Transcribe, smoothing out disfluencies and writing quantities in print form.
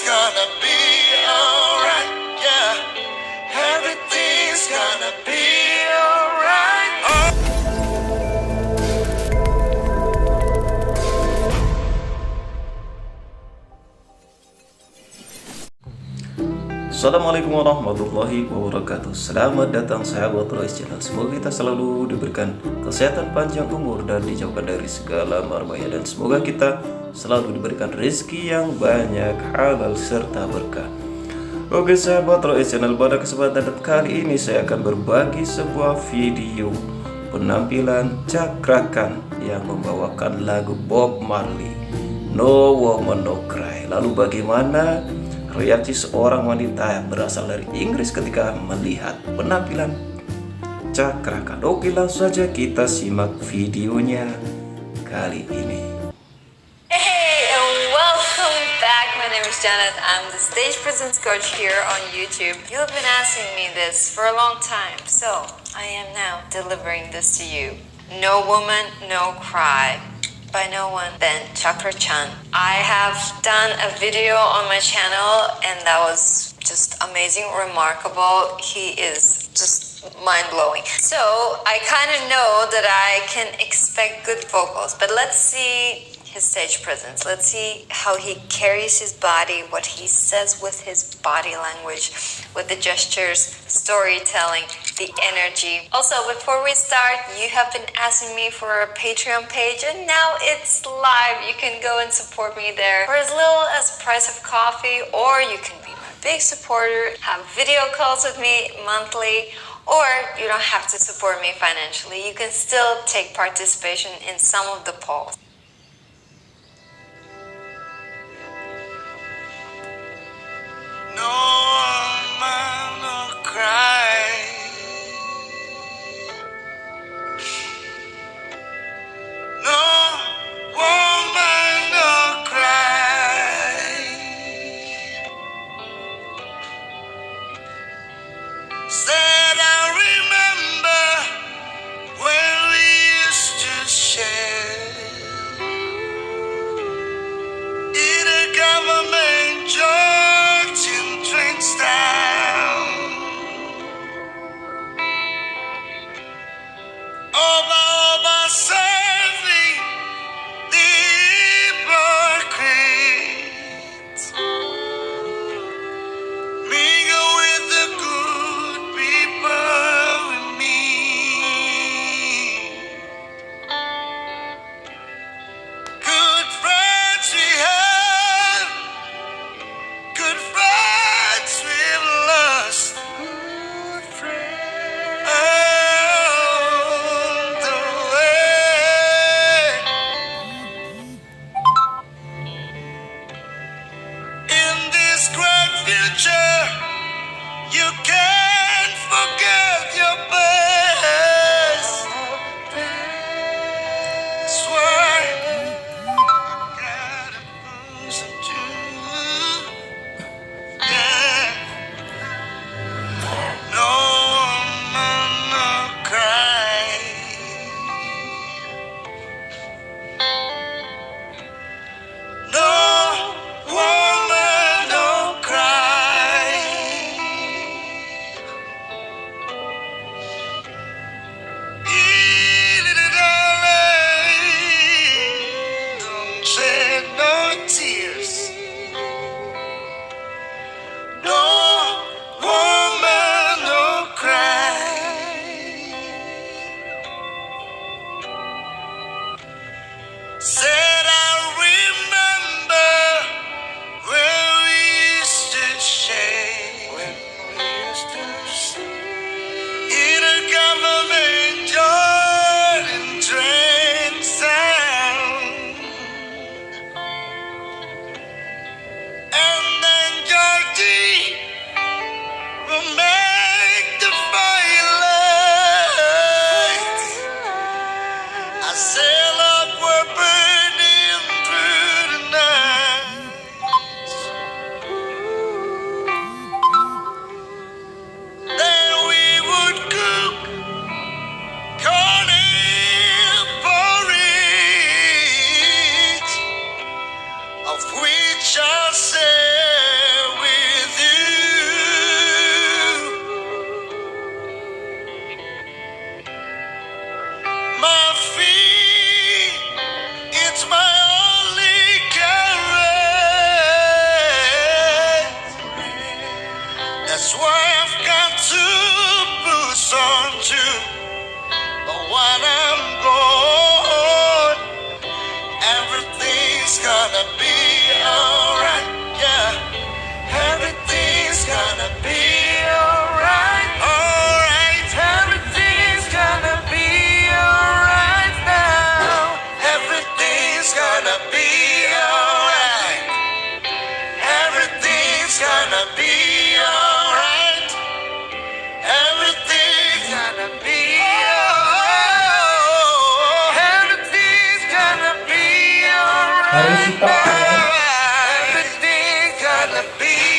gonna be alright, yeah. Everything's gonna be alright. Assalamualaikum warahmatullahi wabarakatuh. Selamat datang sahabat Royce Channel. Semoga kita selalu diberikan kesehatan, panjang umur, dan dijauhkan dari segala marbahaya. Dan semoga kita selalu diberikan rezeki yang banyak, halal, serta berkah. Oke sahabat Royce Channel, pada kesempatan kali ini saya akan berbagi sebuah video penampilan cakrakan yang membawakan lagu Bob Marley, No Woman No Cry. Lalu bagaimana reaksi seorang wanita yang berasal dari Inggris ketika melihat penampilan cakrakan? Oke, langsung saja kita simak videonya kali ini. Hey, and welcome back. My name is Janet. I'm the stage presence coach here on YouTube. You've been asking me this for a long time, so I am now delivering this to you. No Woman, No Cry by no one than Cakra-chan. I have done a video on my channel and that was just amazing, remarkable. He is just mind-blowing. So I kind of know that I can expect good vocals, but let's see his stage presence. Let's see how he carries his body, what he says with his body language, with the gestures, storytelling, the energy. Also, before we start, you have been asking me for a Patreon page and now it's live. You can go and support me there for as little as the price of coffee, or you can be my big supporter, have video calls with me monthly, or you don't have to support me financially. You can still take participation in some of the polls. No woman, no cry. No woman, no cry. Said I remember when we used to share in a government church in Drinkstown. Over serving the hypocrites. Mingle with the good people with me. Good friends we had, good friends we've lost. Good friends on the way. In this great future, you can't forget your best. That's why I gotta push it to yeah. No woman, no cry. No woman, no cry. gonna be alright. Everything's gonna be alright. Everything's gonna be Harus alright. stop ya. Everything's gonna be